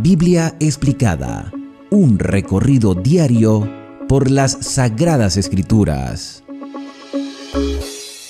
Biblia explicada, un recorrido diario por las Sagradas Escrituras.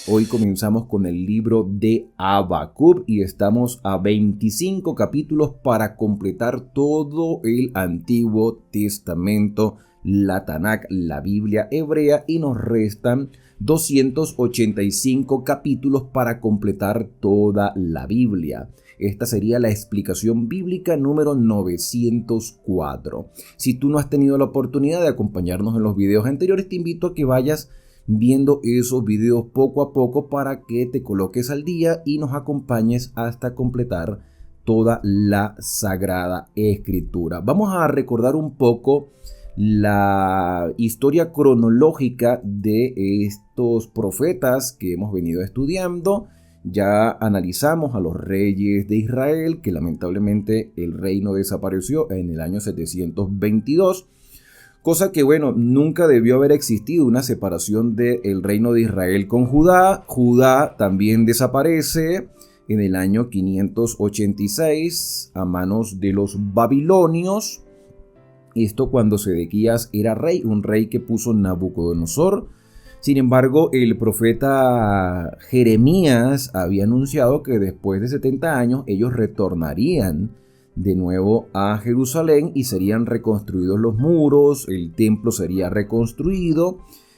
Hoy comenzamos con el libro de Habacuc y estamos a 25 capítulos para completar todo el Antiguo Testamento, la Tanakh, la Biblia hebrea, y nos restan 285 capítulos para completar toda la Biblia. Esta sería la explicación bíblica número 904. Si tú no has tenido la oportunidad de acompañarnos en los videos anteriores, te invito a que vayas viendo esos videos poco a poco para que te coloques al día y nos acompañes hasta completar toda la Sagrada Escritura. Vamos a recordar un poco la historia cronológica de estos profetas que hemos venido estudiando. Ya analizamos a los reyes de Israel, que lamentablemente el reino desapareció en el año 722. Cosa que, nunca debió haber existido una separación del reino de Israel con Judá. Judá también desaparece en el año 586 a manos de los babilonios. Esto cuando Sedequías era rey, un rey que puso Nabucodonosor. Sin embargo, el profeta Jeremías había anunciado que después de 70 años ellos retornarían de nuevo a Jerusalén y serían reconstruidos los muros, el templo sería reconstruido,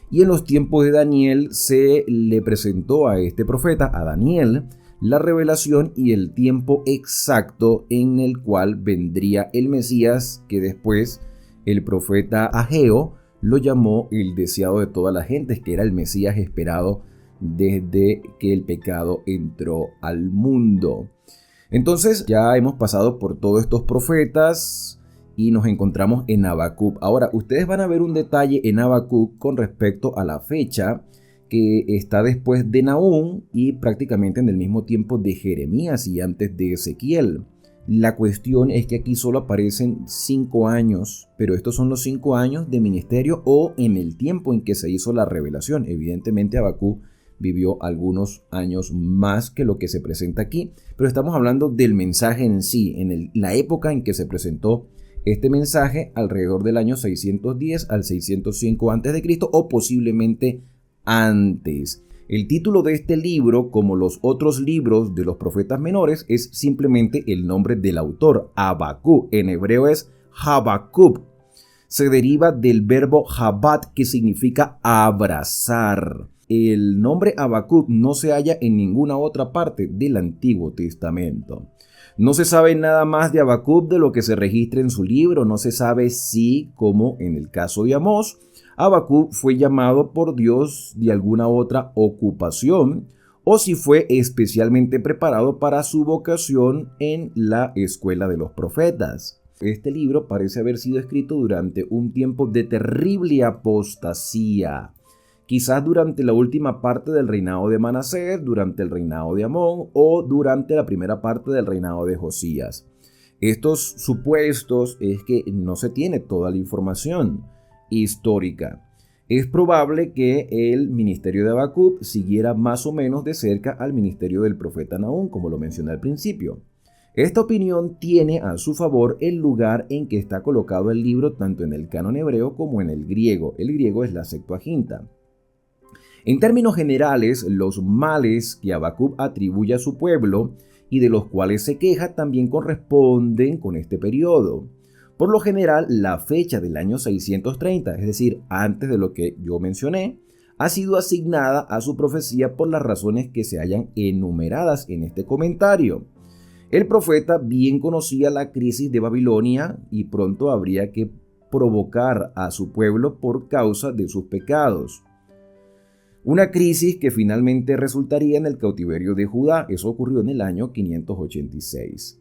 y en los tiempos de Daniel se le presentó a este profeta, a Daniel, la revelación y el tiempo exacto en el cual vendría el Mesías, que después el profeta Ageo lo llamó el deseado de todas las gentes, que era el Mesías esperado desde que el pecado entró al mundo. Entonces ya hemos pasado por todos estos profetas y nos encontramos en Habacuc. Ahora, ustedes van a ver un detalle en Habacuc con respecto a la fecha, que está después de Nahum y prácticamente en el mismo tiempo de Jeremías y antes de Ezequiel. La cuestión es que aquí solo aparecen 5 años, pero estos son los 5 años de ministerio o en el tiempo en que se hizo la revelación. Evidentemente Habacuc vivió algunos años más que lo que se presenta aquí, pero estamos hablando del mensaje en sí, en la época en que se presentó este mensaje, alrededor del año 610 al 605 a.C. o posiblemente antes. El título de este libro, como los otros libros de los profetas menores, es simplemente el nombre del autor, Habacuc. En hebreo es Habacuc. Se deriva del verbo habat, que significa abrazar. El nombre Habacuc no se halla en ninguna otra parte del Antiguo Testamento. No se sabe nada más de Habacuc de lo que se registra en su libro. No se sabe si, como en el caso de Amós, Habacuc fue llamado por Dios de alguna otra ocupación o si fue especialmente preparado para su vocación en la escuela de los profetas. Este libro parece haber sido escrito durante un tiempo de terrible apostasía, quizás durante la última parte del reinado de Manasés, durante el reinado de Amón o durante la primera parte del reinado de Josías. Estos supuestos es que no se tiene toda la información histórica. Es probable que el ministerio de Habacuc siguiera más o menos de cerca al ministerio del profeta Nahum, como lo mencioné al principio. Esta opinión tiene a su favor el lugar en que está colocado el libro tanto en el canon hebreo como en el griego. El griego es la Septuaginta. En términos generales, los males que Habacuc atribuye a su pueblo y de los cuales se queja también corresponden con este periodo. Por lo general, la fecha del año 630, es decir, antes de lo que yo mencioné, ha sido asignada a su profecía por las razones que se hallan enumeradas en este comentario. El profeta bien conocía la crisis de Babilonia y pronto habría que provocar a su pueblo por causa de sus pecados. Una crisis que finalmente resultaría en el cautiverio de Judá. Eso ocurrió en el año 586.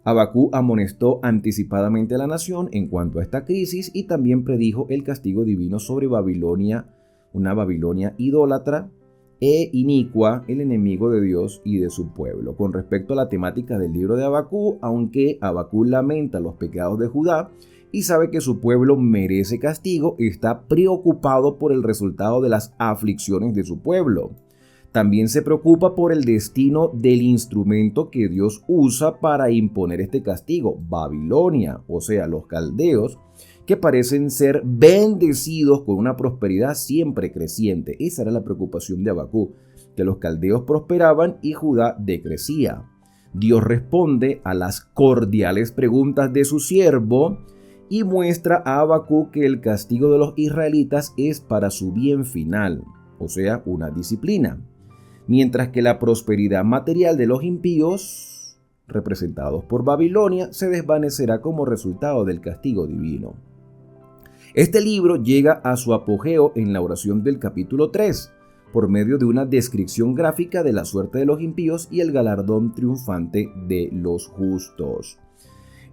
Habacuc amonestó anticipadamente a la nación en cuanto a esta crisis y también predijo el castigo divino sobre Babilonia, una Babilonia idólatra e inicua, el enemigo de Dios y de su pueblo. Con respecto a la temática del libro de Habacuc, aunque Habacuc lamenta los pecados de Judá y sabe que su pueblo merece castigo, está preocupado por el resultado de las aflicciones de su pueblo. También se preocupa por el destino del instrumento que Dios usa para imponer este castigo, Babilonia, o sea, los caldeos, que parecen ser bendecidos con una prosperidad siempre creciente. Esa era la preocupación de Habacuc, que los caldeos prosperaban y Judá decrecía. Dios responde a las cordiales preguntas de su siervo y muestra a Habacuc que el castigo de los israelitas es para su bien final, o sea, una disciplina, mientras que la prosperidad material de los impíos, representados por Babilonia, se desvanecerá como resultado del castigo divino. Este libro llega a su apogeo en la oración del capítulo 3, por medio de una descripción gráfica de la suerte de los impíos y el galardón triunfante de los justos.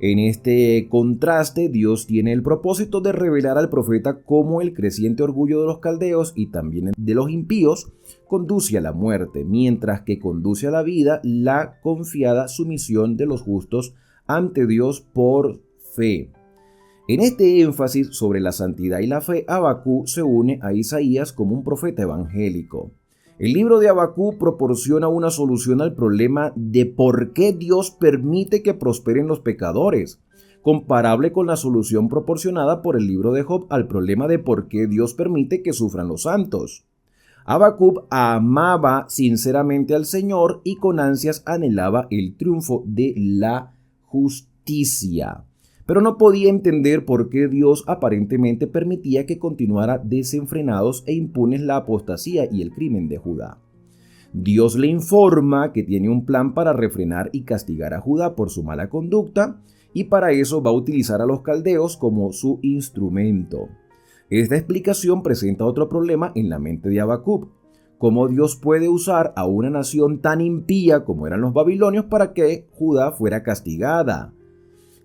En este contraste, Dios tiene el propósito de revelar al profeta cómo el creciente orgullo de los caldeos y también de los impíos conduce a la muerte, mientras que conduce a la vida la confiada sumisión de los justos ante Dios por fe. En este énfasis sobre la santidad y la fe, Habacuc se une a Isaías como un profeta evangélico. El libro de Habacuc proporciona una solución al problema de por qué Dios permite que prosperen los pecadores, comparable con la solución proporcionada por el libro de Job al problema de por qué Dios permite que sufran los santos. Habacuc amaba sinceramente al Señor y con ansias anhelaba el triunfo de la justicia, pero no podía entender por qué Dios aparentemente permitía que continuara desenfrenados e impunes la apostasía y el crimen de Judá. Dios le informa que tiene un plan para refrenar y castigar a Judá por su mala conducta, y para eso va a utilizar a los caldeos como su instrumento. Esta explicación presenta otro problema en la mente de Habacuc: cómo Dios puede usar a una nación tan impía como eran los babilonios para que Judá fuera castigada.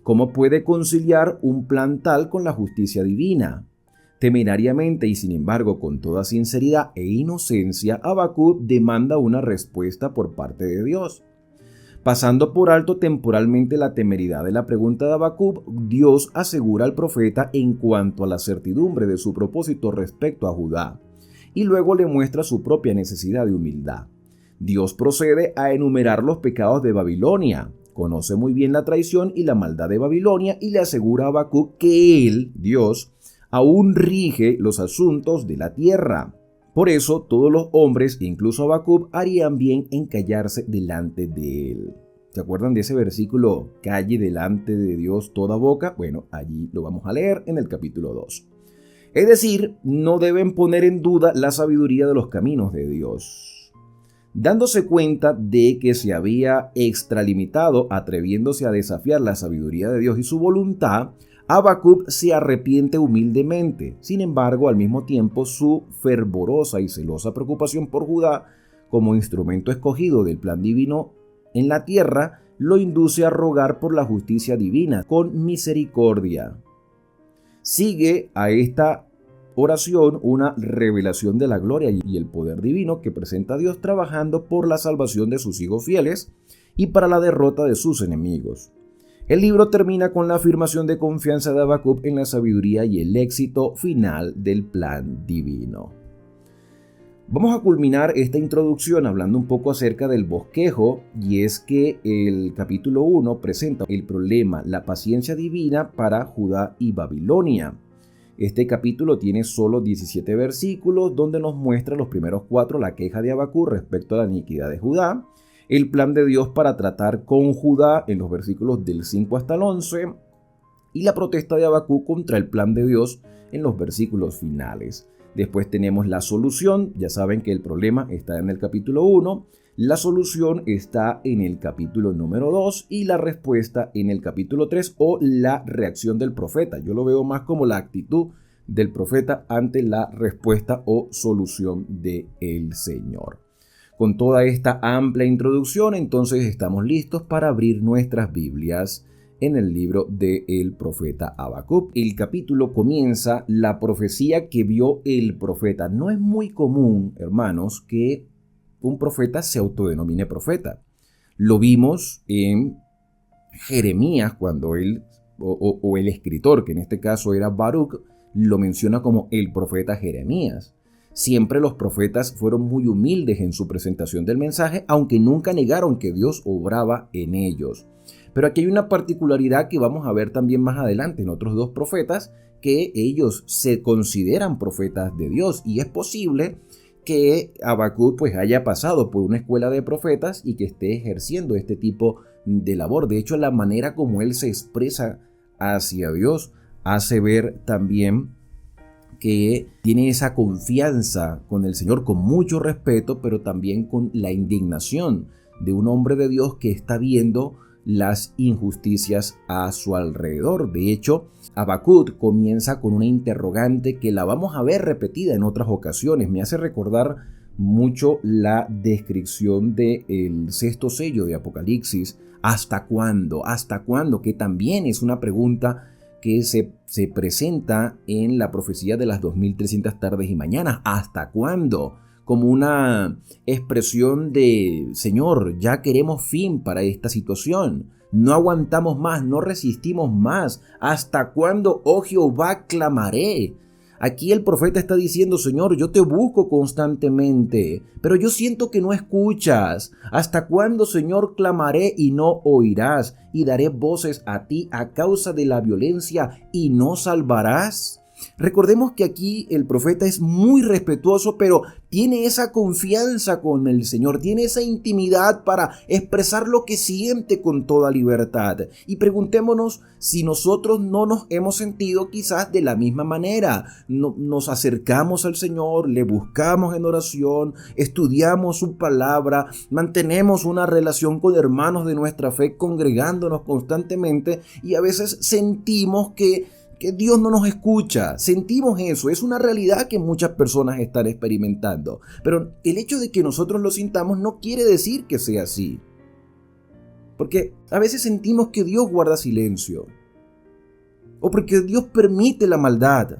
¿Cómo puede conciliar un plan tal con la justicia divina? Temerariamente y sin embargo con toda sinceridad e inocencia, Habacuc demanda una respuesta por parte de Dios. Pasando por alto temporalmente la temeridad de la pregunta de Habacuc, Dios asegura al profeta en cuanto a la certidumbre de su propósito respecto a Judá, y luego le muestra su propia necesidad de humildad. Dios procede a enumerar los pecados de Babilonia. Conoce muy bien la traición y la maldad de Babilonia y le asegura a Habacuc que él, Dios, aún rige los asuntos de la tierra. Por eso todos los hombres, incluso Habacuc, harían bien en callarse delante de él. ¿Se acuerdan de ese versículo? Calle delante de Dios toda boca. Bueno, allí lo vamos a leer en el capítulo 2. Es decir, no deben poner en duda la sabiduría de los caminos de Dios. Dándose cuenta de que se había extralimitado atreviéndose a desafiar la sabiduría de Dios y su voluntad, Habacuc se arrepiente humildemente. Sin embargo, al mismo tiempo, su fervorosa y celosa preocupación por Judá como instrumento escogido del plan divino en la tierra lo induce a rogar por la justicia divina con misericordia. Sigue a esta oración una revelación de la gloria y el poder divino que presenta Dios trabajando por la salvación de sus hijos fieles y para la derrota de sus enemigos. El libro termina con la afirmación de confianza de Habacuc en la sabiduría y el éxito final del plan divino. Vamos a culminar esta introducción hablando un poco acerca del bosquejo, y es que el capítulo 1 presenta el problema, la paciencia divina para Judá y Babilonia. Este capítulo tiene solo 17 versículos, donde nos muestra los primeros 4 la queja de Habacuc respecto a la iniquidad de Judá, el plan de Dios para tratar con Judá en los versículos del 5 hasta el 11, y la protesta de Habacuc contra el plan de Dios en los versículos finales. Después tenemos la solución. Ya saben que el problema está en el capítulo 1, la solución está en el capítulo número 2 y la respuesta en el capítulo 3, o la reacción del profeta. Yo lo veo más como la actitud del profeta ante la respuesta o solución del Señor. Con toda esta amplia introducción, entonces estamos listos para abrir nuestras Biblias en el libro del profeta Habacuc. El capítulo comienza la profecía que vio el profeta. No es muy común, hermanos, que un profeta se autodenomine profeta. Lo vimos en Jeremías cuando él, el escritor, que en este caso era Baruch, lo menciona como el profeta Jeremías. Siempre los profetas fueron muy humildes en su presentación del mensaje, aunque nunca negaron que Dios obraba en ellos. Pero aquí hay una particularidad que vamos a ver también más adelante en otros dos profetas, que ellos se consideran profetas de Dios, y es posible que Habacuc pues haya pasado por una escuela de profetas y que esté ejerciendo este tipo de labor. De hecho, la manera como él se expresa hacia Dios hace ver también que tiene esa confianza con el Señor, con mucho respeto, pero también con la indignación de un hombre de Dios que está viendo las injusticias a su alrededor. De hecho, Habacuc comienza con una interrogante que la vamos a ver repetida en otras ocasiones. Me hace recordar mucho la descripción del sexto sello de Apocalipsis. ¿Hasta cuándo? ¿Hasta cuándo? Que también es una pregunta que se presenta en la profecía de las 2300 tardes y mañanas. ¿Hasta cuándo? Como una expresión de, Señor, ya queremos fin para esta situación. No aguantamos más, no resistimos más. ¿Hasta cuándo, oh Jehová, clamaré? Aquí el profeta está diciendo, Señor, yo te busco constantemente, pero yo siento que no escuchas. ¿Hasta cuándo, Señor, clamaré y no oirás? Y daré voces a ti a causa de la violencia y no salvarás. Recordemos que aquí el profeta es muy respetuoso, pero tiene esa confianza con el Señor, tiene esa intimidad para expresar lo que siente con toda libertad. Y preguntémonos si nosotros no nos hemos sentido quizás de la misma manera. Nos acercamos al Señor, le buscamos en oración, estudiamos su palabra, mantenemos una relación con hermanos de nuestra fe, congregándonos constantemente, y a veces sentimos que Dios no nos escucha. Sentimos eso, es una realidad que muchas personas están experimentando. Pero el hecho de que nosotros lo sintamos no quiere decir que sea así. Porque a veces sentimos que Dios guarda silencio. O porque Dios permite la maldad.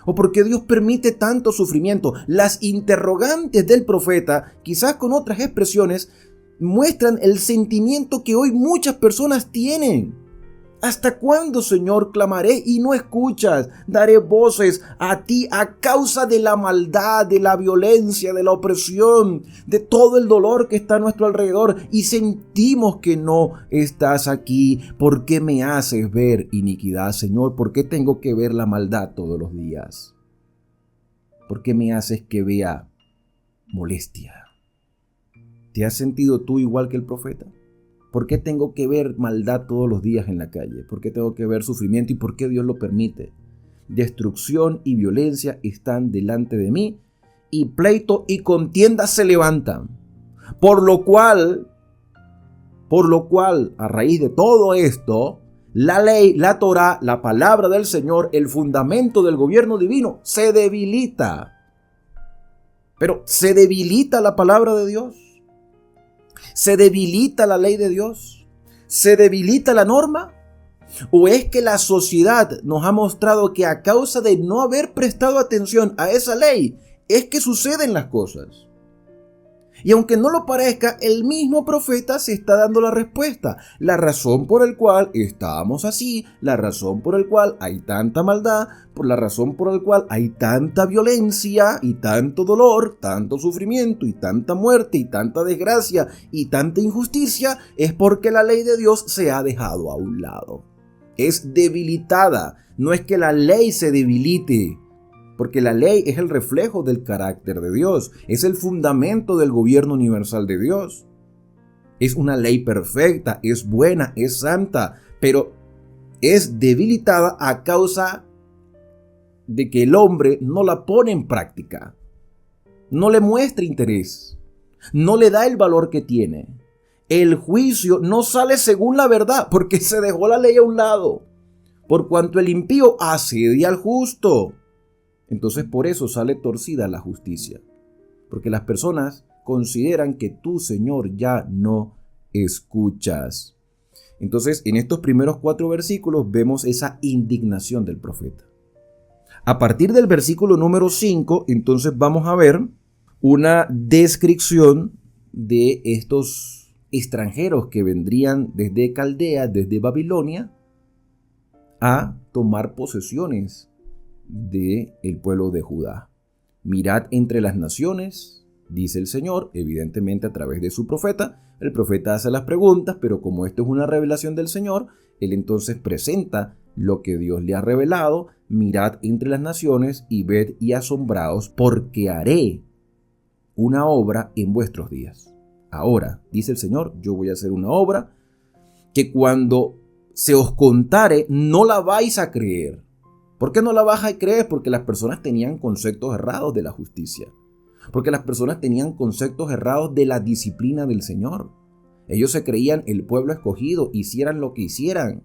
O porque Dios permite tanto sufrimiento. Las interrogantes del profeta, quizás con otras expresiones, muestran el sentimiento que hoy muchas personas tienen. ¿Hasta cuándo, Señor, clamaré y no escuchas? Daré voces a ti a causa de la maldad, de la violencia, de la opresión, de todo el dolor que está a nuestro alrededor, y sentimos que no estás aquí. ¿Por qué me haces ver iniquidad, Señor? ¿Por qué tengo que ver la maldad todos los días? ¿Por qué me haces que vea molestia? ¿Te has sentido tú igual que el profeta? ¿Por qué tengo que ver maldad todos los días en la calle? ¿Por qué tengo que ver sufrimiento y por qué Dios lo permite? Destrucción y violencia están delante de mí, y pleito y contienda se levantan. Por lo cual, a raíz de todo esto, la ley, la Torá, la palabra del Señor, el fundamento del gobierno divino, se debilita. Pero ¿se debilita la palabra de Dios? ¿Se debilita la ley de Dios? ¿Se debilita la norma? ¿O es que la sociedad nos ha mostrado que a causa de no haber prestado atención a esa ley, es que suceden las cosas? Y aunque no lo parezca, el mismo profeta se está dando la respuesta. La razón por la cual estamos así, la razón por la cual hay tanta maldad, por la razón por la cual hay tanta violencia y tanto dolor, tanto sufrimiento y tanta muerte y tanta desgracia y tanta injusticia, es porque la ley de Dios se ha dejado a un lado. Es debilitada. No es que la ley se debilite, porque la ley es el reflejo del carácter de Dios, es el fundamento del gobierno universal de Dios. Es una ley perfecta, es buena, es santa, pero es debilitada a causa de que el hombre no la pone en práctica, no le muestra interés, no le da el valor que tiene. El juicio no sale según la verdad, porque se dejó la ley a un lado, por cuanto el impío asedia al justo. Entonces por eso sale torcida la justicia, porque las personas consideran que tú, Señor, ya no escuchas. Entonces en estos primeros 4 versículos vemos esa indignación del profeta. A partir del versículo número 5, entonces vamos a ver una descripción de estos extranjeros que vendrían desde Caldea, desde Babilonia, a tomar posesiones del pueblo de Judá. Mirad entre las naciones, dice el Señor, evidentemente a través de su profeta. El profeta hace las preguntas, pero como esto es una revelación del Señor, él entonces presenta lo que Dios le ha revelado. Mirad entre las naciones y ved y asombraos, porque haré una obra en vuestros días. Ahora, dice el Señor, yo voy a hacer una obra que cuando se os contare no la vais a creer. ¿Por qué no la vas a creer? Porque las personas tenían conceptos errados de la justicia. Porque las personas tenían conceptos errados de la disciplina del Señor. Ellos se creían el pueblo escogido, hicieran lo que hicieran.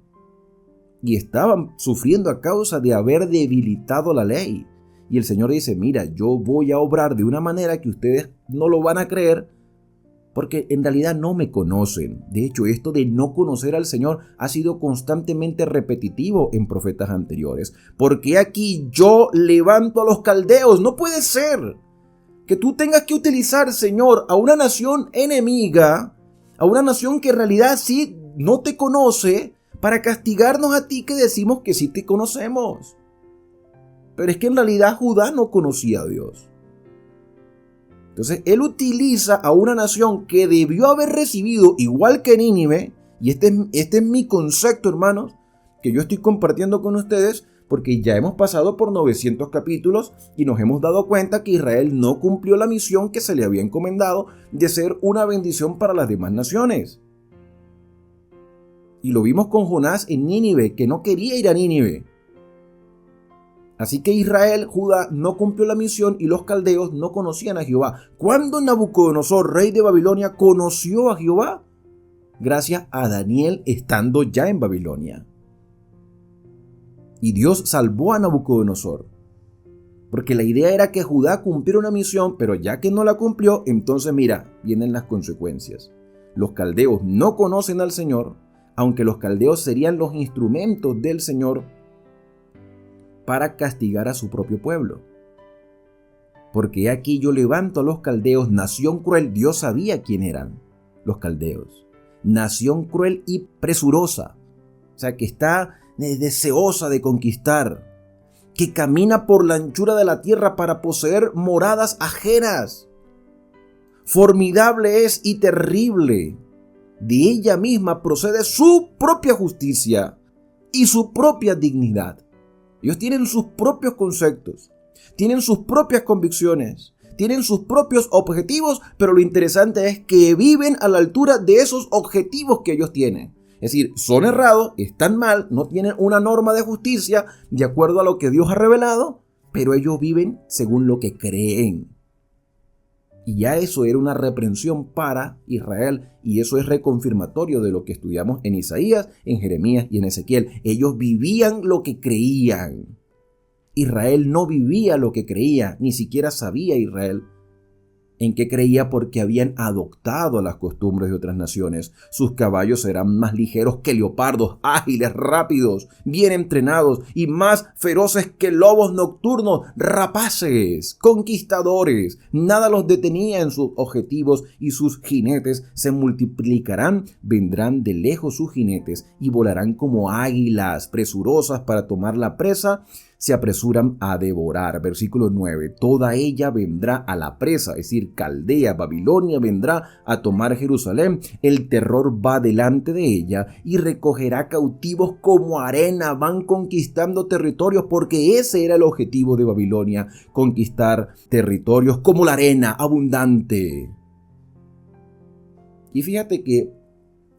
Y estaban sufriendo a causa de haber debilitado la ley. Y el Señor dice, mira, yo voy a obrar de una manera que ustedes no lo van a creer, porque en realidad no me conocen. De hecho, esto de no conocer al Señor ha sido constantemente repetitivo en profetas anteriores. Porque aquí yo levanto a los caldeos. No puede ser que tú tengas que utilizar, Señor, a una nación enemiga, a una nación que en realidad sí no te conoce, para castigarnos a ti que decimos que sí te conocemos. Pero es que en realidad Judá no conocía a Dios. Entonces él utiliza a una nación que debió haber recibido igual que Nínive, y este es mi concepto, hermanos, que yo estoy compartiendo con ustedes, porque ya hemos pasado por 900 capítulos y nos hemos dado cuenta que Israel no cumplió la misión que se le había encomendado de ser una bendición para las demás naciones. Y lo vimos con Jonás en Nínive, que no quería ir a Nínive. Así que Israel, Judá, no cumplió la misión y los caldeos no conocían a Jehová. ¿Cuándo Nabucodonosor, rey de Babilonia, conoció a Jehová? Gracias a Daniel estando ya en Babilonia. Y Dios salvó a Nabucodonosor. Porque la idea era que Judá cumpliera una misión, pero ya que no la cumplió, entonces mira, vienen las consecuencias. Los caldeos no conocen al Señor, aunque los caldeos serían los instrumentos del Señor para castigar a su propio pueblo. Porque aquí yo levanto a los caldeos, nación cruel. Dios sabía quién eran los caldeos. Nación cruel y presurosa. O sea, que está deseosa de conquistar. Que camina por la anchura de la tierra para poseer moradas ajenas. Formidable es y terrible. De ella misma procede su propia justicia y su propia dignidad. Ellos tienen sus propios conceptos, tienen sus propias convicciones, tienen sus propios objetivos, pero lo interesante es que viven a la altura de esos objetivos que ellos tienen. Es decir, son errados, están mal, no tienen una norma de justicia de acuerdo a lo que Dios ha revelado, pero ellos viven según lo que creen. Y ya eso era una reprensión para Israel, y eso es reconfirmatorio de lo que estudiamos en Isaías, en Jeremías y en Ezequiel. Ellos vivían lo que creían. Israel no vivía lo que creía, ni siquiera sabía Israel en qué creía, porque habían adoptado las costumbres de otras naciones. Sus caballos eran más ligeros que leopardos, ágiles, rápidos, bien entrenados y más feroces que lobos nocturnos, rapaces, conquistadores. Nada los detenía en sus objetivos y sus jinetes se multiplicarán. Vendrán de lejos sus jinetes y volarán como águilas presurosas para tomar la presa. Se apresuran a devorar. Versículo 9. Toda ella vendrá a la presa, es decir, Caldea, Babilonia vendrá a tomar Jerusalén. El terror va delante de ella y recogerá cautivos como arena. Van conquistando territorios, porque ese era el objetivo de Babilonia, conquistar territorios como la arena, abundante. Y fíjate que,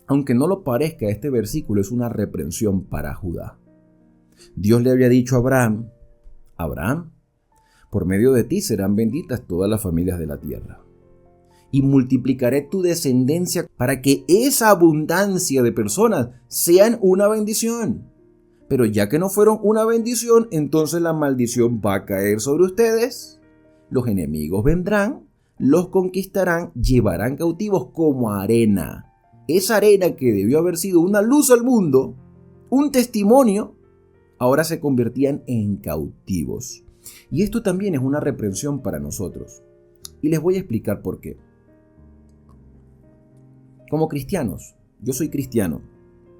aunque no lo parezca, este versículo es una reprensión para Judá. Dios le había dicho a Abraham, Abraham, por medio de ti serán benditas todas las familias de la tierra. Y multiplicaré tu descendencia para que esa abundancia de personas sean una bendición. Pero ya que no fueron una bendición, entonces la maldición va a caer sobre ustedes. Los enemigos vendrán, los conquistarán, llevarán cautivos como arena. Esa arena que debió haber sido una luz al mundo, un testimonio, ahora se convertían en cautivos. Y esto también es una reprensión para nosotros. Y les voy a explicar por qué. Como cristianos, yo soy cristiano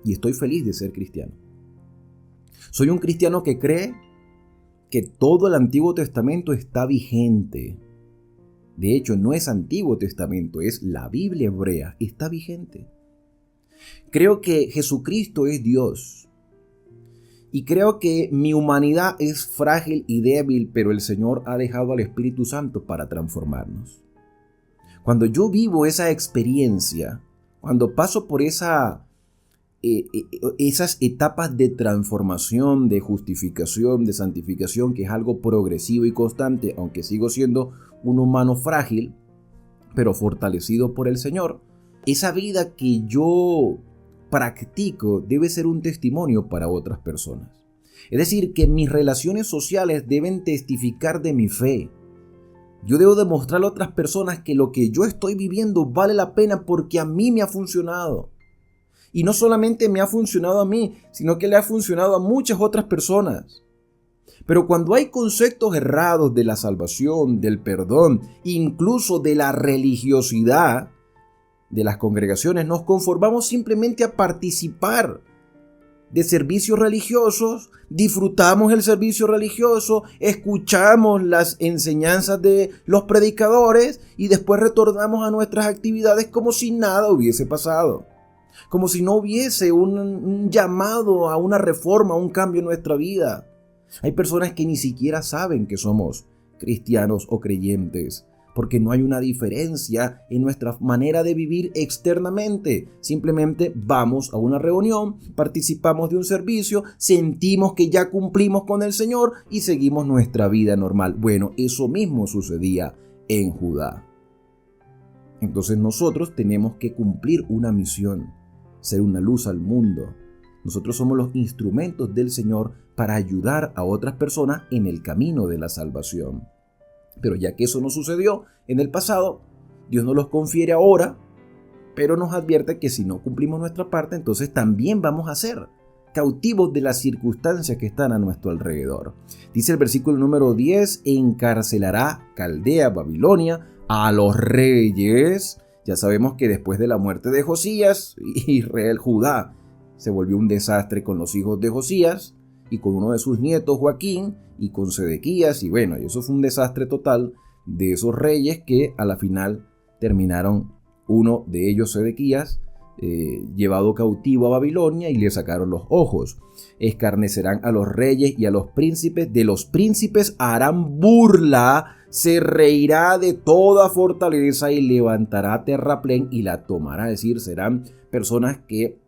y estoy feliz de ser cristiano. Soy un cristiano que cree que todo el Antiguo Testamento está vigente. De hecho, no es Antiguo Testamento, es la Biblia hebrea, está vigente. Creo que Jesucristo es Dios. Y creo que mi humanidad es frágil y débil, pero el Señor ha dejado al Espíritu Santo para transformarnos. Cuando yo vivo esa experiencia, cuando paso por esas etapas de transformación, de justificación, de santificación, que es algo progresivo y constante, aunque sigo siendo un humano frágil, pero fortalecido por el Señor, esa vida que yo practico debe ser un testimonio para otras personas. Es decir, que mis relaciones sociales deben testificar de mi fe. Yo debo demostrarle a otras personas que lo que yo estoy viviendo vale la pena porque a mí me ha funcionado. Y no solamente me ha funcionado a mí, sino que le ha funcionado a muchas otras personas. Pero cuando hay conceptos errados de la salvación, del perdón, incluso de la religiosidad de las congregaciones, nos conformamos simplemente a participar de servicios religiosos, disfrutamos el servicio religioso, escuchamos las enseñanzas de los predicadores y después retornamos a nuestras actividades como si nada hubiese pasado. Como si no hubiese un llamado a una reforma, a un cambio en nuestra vida. Hay personas que ni siquiera saben que somos cristianos o creyentes, porque no hay una diferencia en nuestra manera de vivir externamente. Simplemente vamos a una reunión, participamos de un servicio, sentimos que ya cumplimos con el Señor y seguimos nuestra vida normal. Bueno, eso mismo sucedía en Judá. Entonces nosotros tenemos que cumplir una misión, ser una luz al mundo. Nosotros somos los instrumentos del Señor para ayudar a otras personas en el camino de la salvación. Pero ya que eso no sucedió en el pasado, Dios nos los confiere ahora, pero nos advierte que si no cumplimos nuestra parte, entonces también vamos a ser cautivos de las circunstancias que están a nuestro alrededor. Dice el versículo número 10, encarcelará Caldea, Babilonia, a los reyes. Ya sabemos que después de la muerte de Josías, Israel, Judá, se volvió un desastre con los hijos de Josías y con uno de sus nietos, Joaquín, y con Sedequías, y bueno, y eso fue un desastre total de esos reyes que a la final terminaron, uno de ellos, Sedequías, llevado cautivo a Babilonia y le sacaron los ojos. Escarnecerán a los reyes y a los príncipes, de los príncipes harán burla, se reirá de toda fortaleza y levantará terraplén y la tomará. Es decir, serán personas que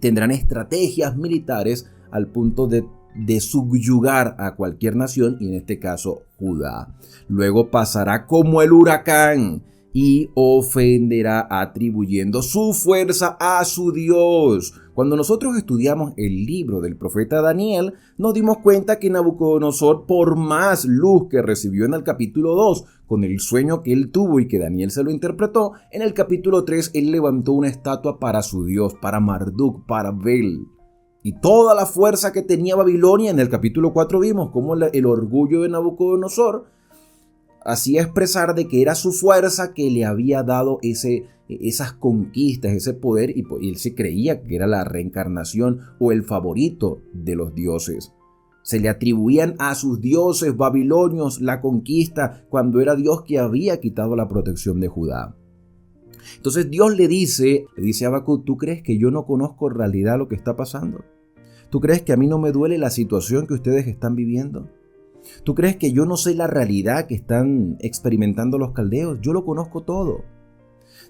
tendrán estrategias militares al punto de subyugar a cualquier nación, y en este caso Judá. Luego pasará como el huracán y ofenderá atribuyendo su fuerza a su Dios. Cuando nosotros estudiamos el libro del profeta Daniel, nos dimos cuenta que Nabucodonosor, por más luz que recibió en el capítulo 2, con el sueño que él tuvo y que Daniel se lo interpretó, en el capítulo 3 él levantó una estatua para su Dios, para Marduk, para Bel. Y toda la fuerza que tenía Babilonia, en el capítulo 4 vimos cómo el orgullo de Nabucodonosor hacía expresar de que era su fuerza que le había dado esas conquistas, ese poder, y él se creía que era la reencarnación o el favorito de los dioses. Se le atribuían a sus dioses babilonios la conquista cuando era Dios que había quitado la protección de Judá. Entonces Dios le dice a Habacuc, ¿tú crees que yo no conozco en realidad lo que está pasando? ¿Tú crees que a mí no me duele la situación que ustedes están viviendo? ¿Tú crees que yo no sé la realidad que están experimentando los caldeos? Yo lo conozco todo.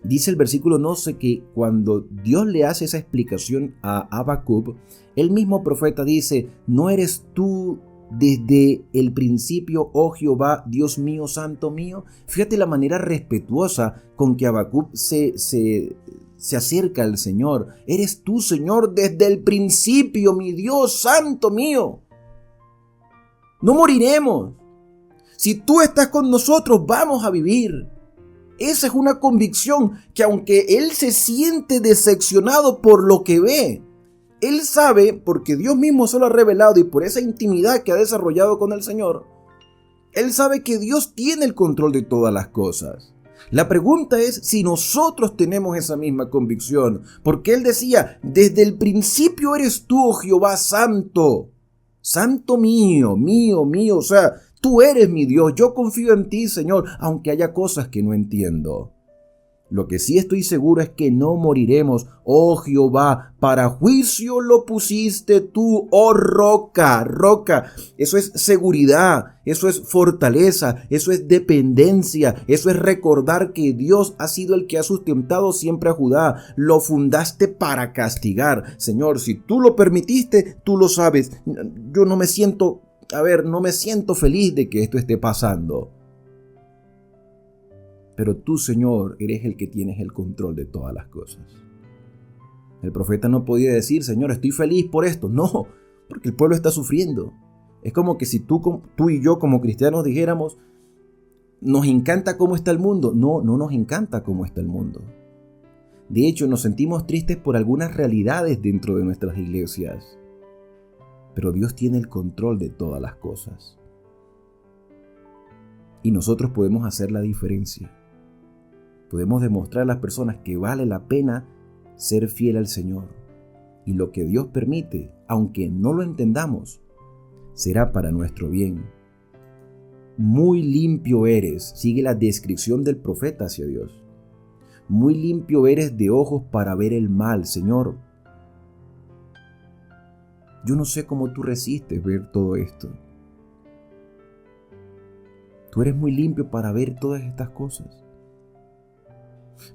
Dice el versículo 11 que cuando Dios le hace esa explicación a Habacuc, el mismo profeta dice, ¿no eres tú desde el principio, oh Jehová, Dios mío, santo mío? Fíjate la manera respetuosa con que Habacuc se acerca al Señor. Eres tú, Señor, desde el principio, mi Dios, santo mío. No moriremos. Si tú estás con nosotros, vamos a vivir. Esa es una convicción que, aunque él se siente decepcionado por lo que ve, él sabe, porque Dios mismo se lo ha revelado y por esa intimidad que ha desarrollado con el Señor, él sabe que Dios tiene el control de todas las cosas. La pregunta es si nosotros tenemos esa misma convicción, porque él decía, desde el principio eres tú, oh Jehová santo. Santo mío, mío, mío, o sea, tú eres mi Dios, yo confío en ti, Señor, aunque haya cosas que no entiendo. Lo que sí estoy seguro es que no moriremos. Oh Jehová, para juicio lo pusiste tú, oh roca, roca. Eso es seguridad, eso es fortaleza, eso es dependencia, eso es recordar que Dios ha sido el que ha sustentado siempre a Judá. Lo fundaste para castigar. Señor, si tú lo permitiste, tú lo sabes. Yo no me siento feliz de que esto esté pasando. Pero tú, Señor, eres el que tienes el control de todas las cosas. El profeta no podía decir, Señor, estoy feliz por esto. No, porque el pueblo está sufriendo. Es como que si tú y yo como cristianos dijéramos, nos encanta cómo está el mundo. No, no nos encanta cómo está el mundo. De hecho, nos sentimos tristes por algunas realidades dentro de nuestras iglesias. Pero Dios tiene el control de todas las cosas. Y nosotros podemos hacer la diferencia. Podemos demostrar a las personas que vale la pena ser fiel al Señor. Y lo que Dios permite, aunque no lo entendamos, será para nuestro bien. Muy limpio eres, sigue la descripción del profeta hacia Dios. Muy limpio eres de ojos para ver el mal, Señor. Yo no sé cómo tú resistes ver todo esto. Tú eres muy limpio para ver todas estas cosas.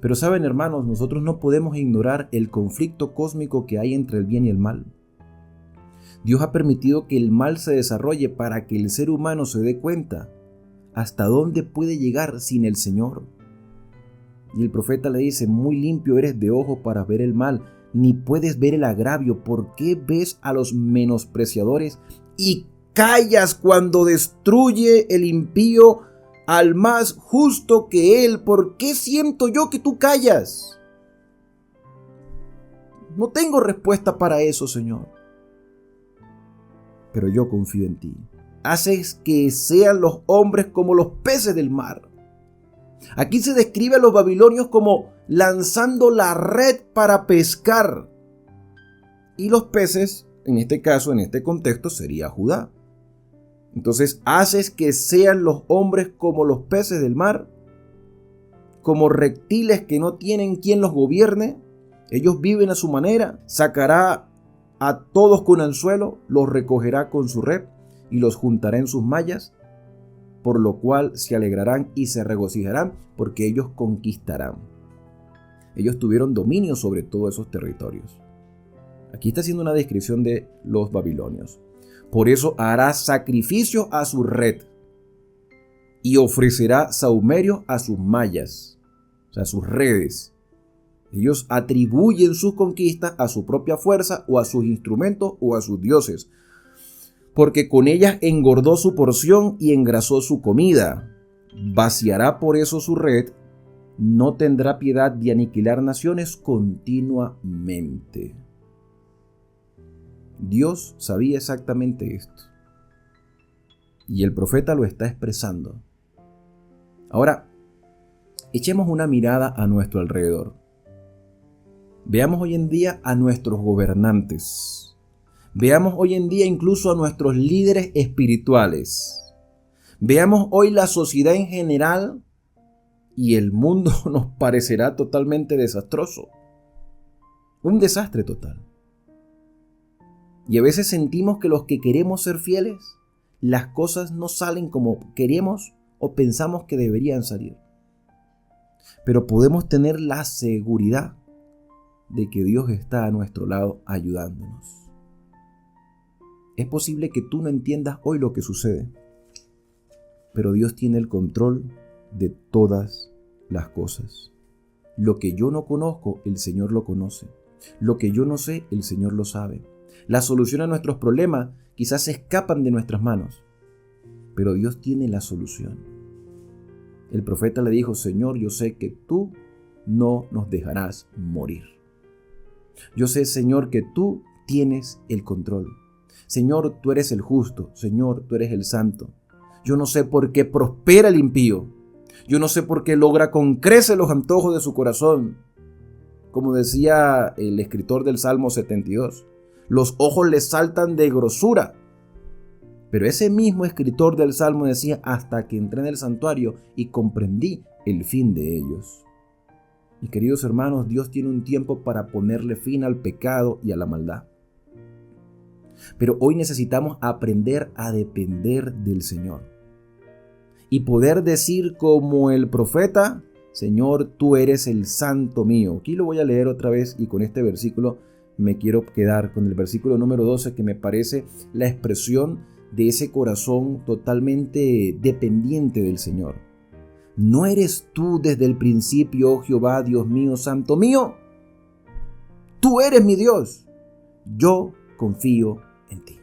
Pero saben, hermanos, nosotros no podemos ignorar el conflicto cósmico que hay entre el bien y el mal. Dios ha permitido que el mal se desarrolle para que el ser humano se dé cuenta hasta dónde puede llegar sin el Señor. Y el profeta le dice, muy limpio eres de ojos para ver el mal, ni puedes ver el agravio. ¿Por qué ves a los menospreciadores y callas cuando destruye el impío al más justo que él? ¿Por qué siento yo que tú callas? No tengo respuesta para eso, Señor. Pero yo confío en ti. Haces que sean los hombres como los peces del mar. Aquí se describe a los babilonios como lanzando la red para pescar. Y los peces, en este caso, en este contexto, sería Judá. Entonces, haces que sean los hombres como los peces del mar, como reptiles que no tienen quien los gobierne. Ellos viven a su manera. Sacará a todos con anzuelo, los recogerá con su red y los juntará en sus mallas, por lo cual se alegrarán y se regocijarán, porque ellos conquistarán. Ellos tuvieron dominio sobre todos esos territorios. Aquí está haciendo una descripción de los babilonios. Por eso hará sacrificios a su red y ofrecerá sahumerios a sus mallas, o sea, a sus redes. Ellos atribuyen sus conquistas a su propia fuerza o a sus instrumentos o a sus dioses, porque con ellas engordó su porción y engrasó su comida. Vaciará por eso su red, no tendrá piedad de aniquilar naciones continuamente. Dios sabía exactamente esto. Y el profeta lo está expresando. Ahora, echemos una mirada a nuestro alrededor. Veamos hoy en día a nuestros gobernantes. Veamos hoy en día incluso a nuestros líderes espirituales. Veamos hoy la sociedad en general y el mundo nos parecerá totalmente desastroso. Un desastre total. Y a veces sentimos que los que queremos ser fieles, las cosas no salen como queremos o pensamos que deberían salir. Pero podemos tener la seguridad de que Dios está a nuestro lado ayudándonos. Es posible que tú no entiendas hoy lo que sucede, pero Dios tiene el control de todas las cosas. Lo que yo no conozco, el Señor lo conoce. Lo que yo no sé, el Señor lo sabe. La solución a nuestros problemas quizás se escapan de nuestras manos, pero Dios tiene la solución. El profeta le dijo, Señor, yo sé que tú no nos dejarás morir. Yo sé, Señor, que tú tienes el control. Señor, tú eres el justo. Señor, tú eres el santo. Yo no sé por qué prospera el impío. Yo no sé por qué logra con creces los antojos de su corazón. Como decía el escritor del Salmo 72, los ojos le saltan de grosura. Pero ese mismo escritor del Salmo decía: hasta que entré en el santuario y comprendí el fin de ellos. Mis queridos hermanos, Dios tiene un tiempo para ponerle fin al pecado y a la maldad. Pero hoy necesitamos aprender a depender del Señor y poder decir como el profeta: Señor, tú eres el santo mío. Aquí lo voy a leer otra vez, y con este versículo me quiero quedar con el versículo número 12, que me parece la expresión de ese corazón totalmente dependiente del Señor. ¿No eres tú desde el principio, oh Jehová, Dios mío, santo mío? Tú eres mi Dios. Yo confío en ti.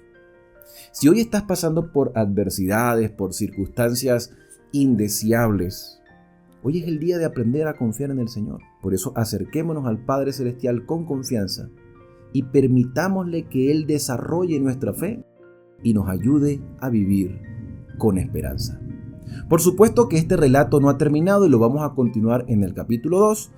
Si hoy estás pasando por adversidades, por circunstancias indeseables, hoy es el día de aprender a confiar en el Señor. Por eso acerquémonos al Padre Celestial con confianza y permitámosle que Él desarrolle nuestra fe y nos ayude a vivir con esperanza. Por supuesto que este relato no ha terminado y lo vamos a continuar en el capítulo 2,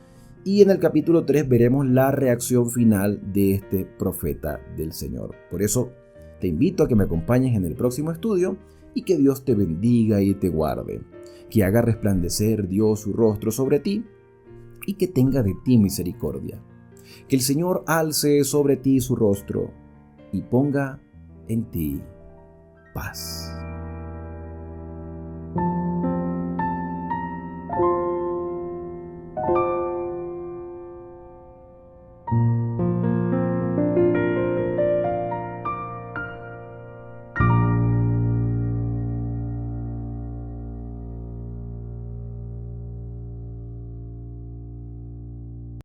y en el capítulo 3 veremos la reacción final de este profeta del Señor. Por eso te invito a que me acompañes en el próximo estudio, y que Dios te bendiga y te guarde, que haga resplandecer Dios su rostro sobre ti y que tenga de ti misericordia. Que el Señor alce sobre ti su rostro y ponga en ti paz.